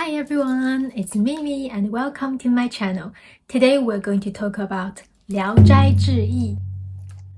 Hi everyone, it's Mimi and welcome to my channel. Today we're going to talk about 聊斋志异.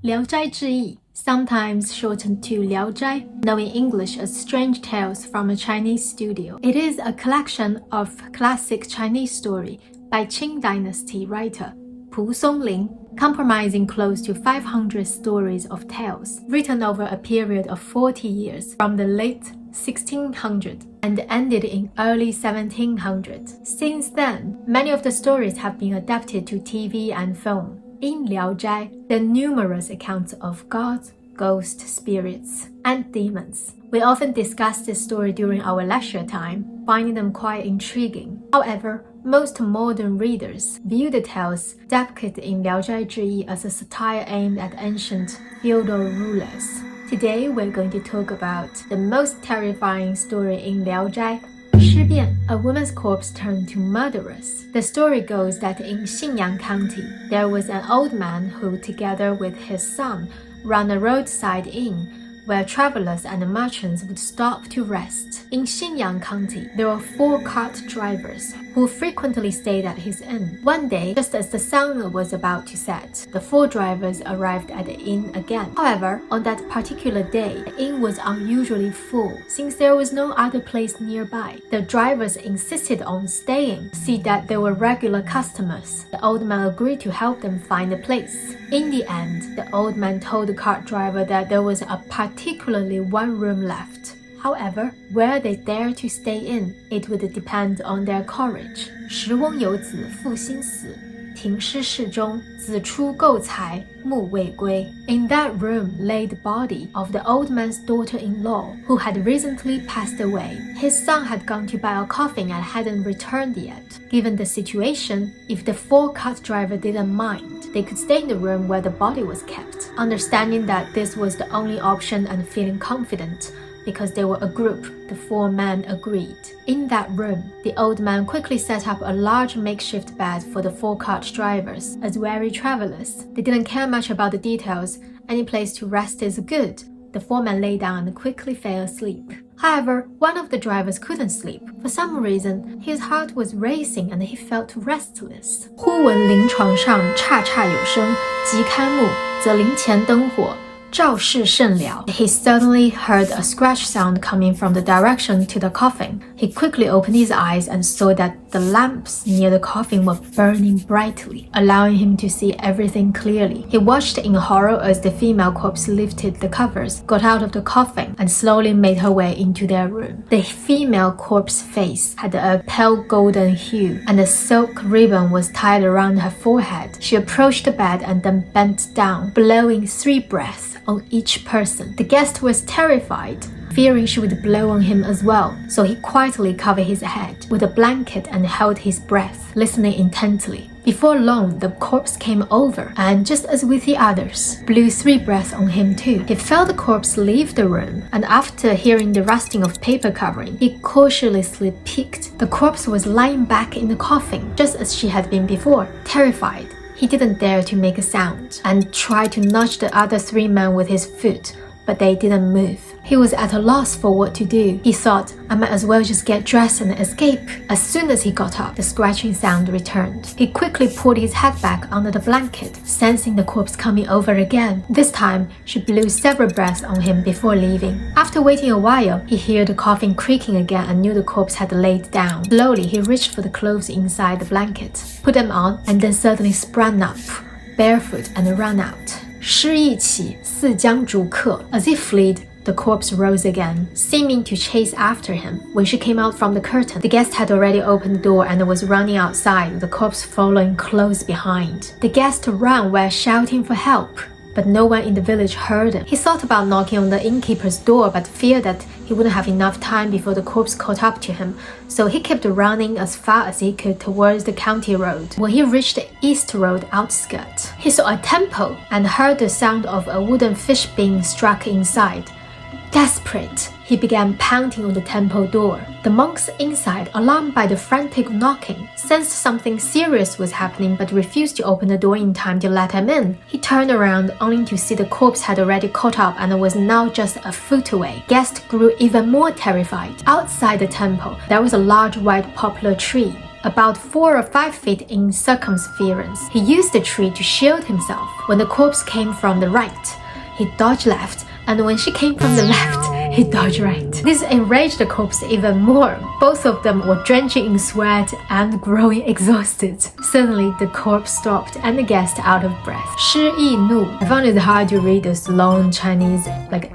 聊斋志异, sometimes shortened to 聊斋, known in English as Strange Tales from a Chinese Studio. It is a collection of classic Chinese story by Qing Dynasty writer Pu Songling, comprising close to 500 stories of tales, written over a period of 40 years from the late 1600 and ended in early 1700. Since then, many of the stories have been adapted to TV and film. In Liao Zhai, there are numerous accounts of gods, ghosts, spirits, and demons. We often discuss this story during our leisure time, finding them quite intriguing. However, most modern readers view the tales depicted in Liao Zhai Zhiyi as a satire aimed at ancient feudal rulers. Today, we're going to talk about the most terrifying story in Liao Zhai, 尸变, a woman's corpse turned to murderers. The story goes that in Xinyang County, there was an old man who, together with his son, ran a roadside inn where travelers and merchants would stop to rest. In Xinyang County, there were 4 cart drivers who frequently stayed at his inn. One day, just as the sun was about to set, the 4 drivers arrived at the inn again. However, on that particular day, the inn was unusually full since there was no other place nearby. The drivers insisted on staying to see that they were regular customers. The old man agreed to help them find a place. In the end, the old man told the cart driver that there was a particularly one room left. However, where they dare to stay in, it would depend on their courage. 时翁有子父心死，停尸室中，子出垢才，目未归. In that room lay the body of the old man's daughter-in-law, who had recently passed away. His son had gone to buy a coffin and hadn't returned yet. Given the situation, if the 4 cart driver didn't mind, they could stay in the room where the body was kept. Understanding that this was the only option and feeling confident, because they were a group, the 4 men agreed. In that room, the old man quickly set up a large makeshift bed for the 4 cart drivers. As weary travelers, they didn't care much about the details. Any place to rest is good. The 4 men lay down and quickly fell asleep. However, one of the drivers couldn't sleep. For some reason, his heart was racing and he felt restless. 忽闻临床上刹刹有声，即开目，则灵前灯火。赵氏甚了. He suddenly heard a scratch sound coming from the direction to the coffin. He quickly opened his eyes and saw that the lamps near the coffin were burning brightly, allowing him to see everything clearly. He watched in horror as the female corpse lifted the covers, got out of the coffin, and slowly made her way into their room. The female corpse's face had a pale golden hue, and a silk ribbon was tied around her forehead. She approached the bed and then bent down, blowing 3 breaths on each person. The guest was terrified, fearing she would blow on him as well, so he quietly covered his head with a blanket and held his breath, listening intently. Before long, the corpse came over and, just as with the others, blew 3 breaths on him too. He felt the corpse leave the room, and after hearing the rustling of paper covering, he cautiously peeked. The corpse was lying back in the coffin, just as she had been before. Terrified, he didn't dare to make a sound and tried to nudge the other 3 men with his foot, but they didn't move. He was at a loss for what to do. He thought, I might as well just get dressed and escape. As soon as he got up, the scratching sound returned. He quickly pulled his head back under the blanket, sensing the corpse coming over again. This time, she blew several breaths on him before leaving. After waiting a while, he heard the coffin creaking again and knew the corpse had laid down. Slowly, he reached for the clothes inside the blanket, put them on, and then suddenly sprang up, barefoot, and ran out. 尸意起，似将逐客. As he fled, the corpse rose again, seeming to chase after him. When she came out from the curtain, the guest had already opened the door and was running outside, with the corpse following close behind. The guest ran while shouting for help, but no one in the village heard him. He thought about knocking on the innkeeper's door, but feared that he wouldn't have enough time before the corpse caught up to him, so he kept running as far as he could towards the county road. When he reached the east road outskirts, he saw a temple and heard the sound of a wooden fish being struck inside. Desperate, he began pounding on the temple door. The monks inside, alarmed by the frantic knocking, sensed something serious was happening but refused to open the door in time to let him in. He turned around only to see the corpse had already caught up and was now just a foot away. Guests grew even more terrified. Outside the temple, there was a large white poplar tree, about 4 or 5 feet in circumference. He used the tree to shield himself. When the corpse came from the right, he dodged left, and when she came from the left, he dodged right. This enraged the corpse even more. Both of them were drenching in sweat and growing exhausted. Suddenly, the corpse stopped and the guest out of breath. 失易怒. I found it hard to read this long Chinese,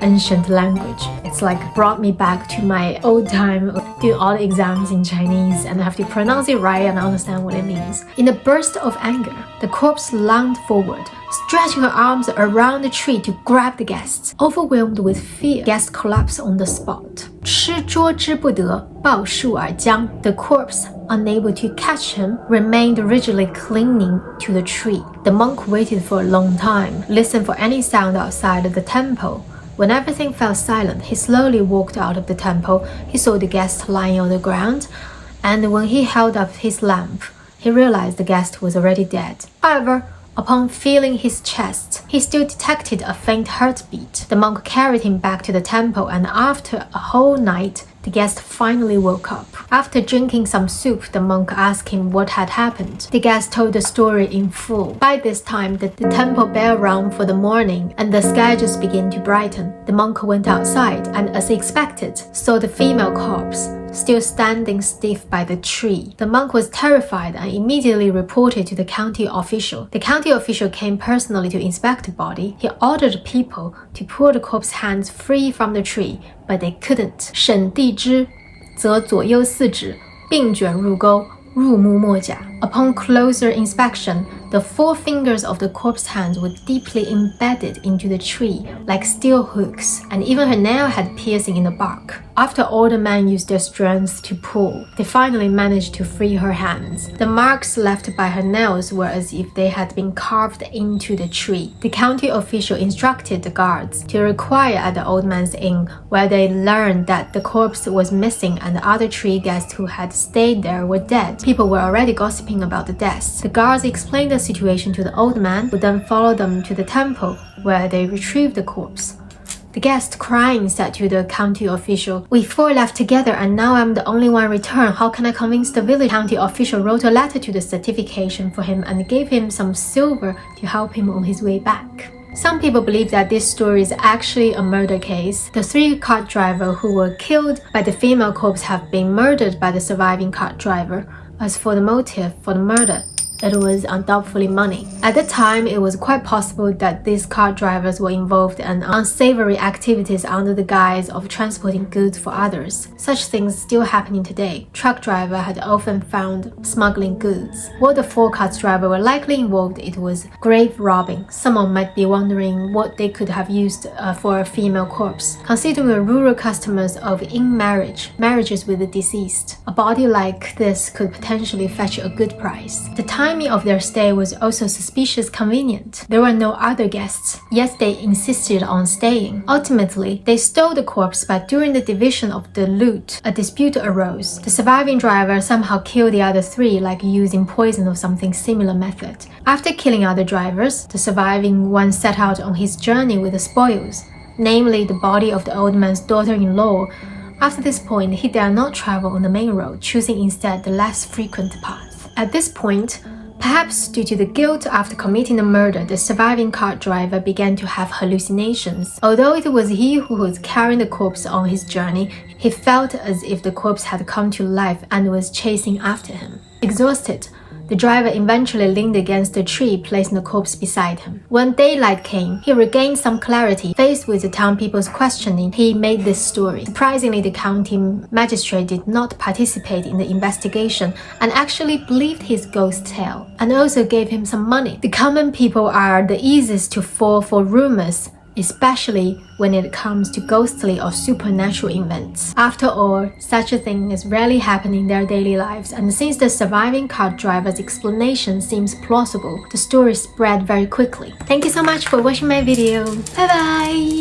ancient language. It's brought me back to my old time of doing all the exams in Chinese, and I have to pronounce it right and understand what it means. In a burst of anger, the corpse lunged forward, stretching her arms around the tree to grab the guests. Overwhelmed with fear, guests collapsed on the spot. 吃捉之不得，抱树而僵. The corpse, unable to catch him, remained rigidly clinging to the tree. The monk waited for a long time, listened for any sound outside of the temple. When everything fell silent, he slowly walked out of the temple. He saw the guest lying on the ground, and when he held up his lamp, he realized the guest was already dead. However, upon feeling his chest, he still detected a faint heartbeat. The monk carried him back to the temple, and after a whole night, the guest finally woke up. After drinking some soup, the monk asked him what had happened. The guest told the story in full. By this time, the temple bell rang for the morning, and the sky just began to brighten. The monk went outside, and as he expected, saw the female corpse still standing stiff by the tree. The monk was terrified and immediately reported to the county official. The county official came personally to inspect the body. He ordered people to pull the corpse's hands free from the tree, but they couldn't. 审地之，则左右四指并卷入钩，入目莫甲. Upon closer inspection, the 4 fingers of the corpse's hands were deeply embedded into the tree like steel hooks, and even her nail had piercing in the bark. After all the men used their strength to pull, they finally managed to free her hands. The marks left by her nails were as if they had been carved into the tree. The county official instructed the guards to require at the old man's inn, where they learned that the corpse was missing and the other 3 guests who had stayed there were dead. People were already gossiping about the deaths. The guards explained the situation to the old man, who then followed them to the temple, where they retrieved the corpse. The guest, crying, said to the county official, "We 4 left together and now I'm the only one returned. How can I convince the village?" County official wrote a letter to the certification for him and gave him some silver to help him on his way back. Some people believe that this story is actually a murder case. The 3 cart drivers who were killed by the female corpse have been murdered by the surviving cart driver. As for the motive for the murder, it was undoubtedly money. At the time, it was quite possible that these car drivers were involved in unsavory activities under the guise of transporting goods for others. Such things still happening today. Truck drivers had often found smuggling goods. While the 4 car drivers were likely involved, it was grave robbing. Someone might be wondering what they could have used for a female corpse. Considering the rural customs of marriages with the deceased, a body like this could potentially fetch a good price. The timing of their stay was also suspicious convenient. There were no other guests, yet they insisted on staying. Ultimately, they stole the corpse, but during the division of the loot, a dispute arose. The surviving driver somehow killed the other 3, like using poison or something similar method. After killing other drivers, the surviving one set out on his journey with the spoils, namely the body of the old man's daughter-in-law. After this point, he dared not travel on the main road, choosing instead the less frequent path. At this point, perhaps due to the guilt after committing the murder, the surviving cart driver began to have hallucinations. Although it was he who was carrying the corpse on his journey, he felt as if the corpse had come to life and was chasing after him. Exhausted, the driver eventually leaned against a tree, placing the corpse beside him. When daylight came, he regained some clarity. Faced with the town people's questioning, he made this story. Surprisingly, the county magistrate did not participate in the investigation and actually believed his ghost tale, and also gave him some money. The common people are the easiest to fall for rumors, especially when it comes to ghostly or supernatural events. After all, such a thing is rarely happening in their daily lives, and since the surviving cart driver's explanation seems plausible, the story spread very quickly. Thank you so much for watching my video. Bye bye!